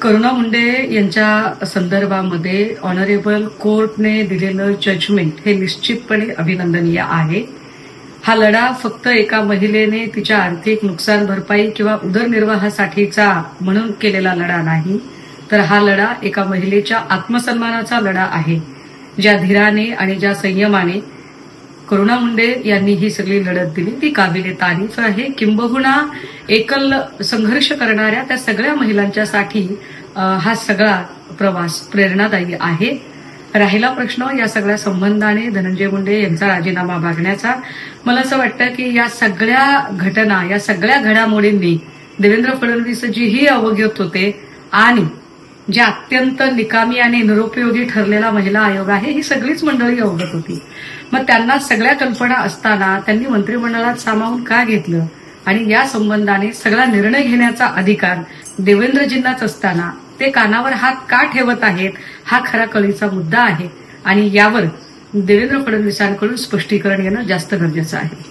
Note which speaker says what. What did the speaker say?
Speaker 1: करुणा मुंडे यांच्या संदर्भामध्ये ऑनरेबल कोर्टने दिलेलं जजमेंट हे निश्चितपणे अभिनंदनीय आहे. हा लढा फक्त एका महिलेने तिच्या आर्थिक नुकसान भरपाई किंवा उदरनिर्वाहासाठीचा म्हणून केलेला लढा नाही, तर हा लढा एका महिलेच्या आत्मसन्मानाचा लढा आहे. ज्या धीराने आणि ज्या संयमाने करुणा मुंडे यांनी ही सगळी लढत दिली ती काबिले तारीफ आहे. किंबहुना एकल संघर्ष करणाऱ्या त्या सगळ्या महिलांच्यासाठी हा सगळा प्रवास प्रेरणादायी आहे. राहिला प्रश्न या सगळ्या संबंधाने धनंजय मुंडे यांचा राजीनामा मागण्याचा. मला असं वाटतं की या सगळ्या घटना, या सगळ्या घडामोडींनी देवेंद्र फडणवीसजीही अवगत होते आणि जे अत्यंत निकामी आणि निरुपयोगी ठरलेला महिला आयोग आहे ही सगळीच मंडळी अवगत होती. मग त्यांना सगळ्या कल्पना असताना त्यांनी मंत्रिमंडळात सामावून का घेतलं आणि या संबंधाने सगळा निर्णय घेण्याचा अधिकार देवेंद्रजींनाच असताना ते कानावर हात का ठेवत आहेत हा खरा कळीचा मुद्दा आहे आणि यावर देवेंद्र फडणवीसांकडून स्पष्टीकरण येणं जास्त गरजेचं आहे.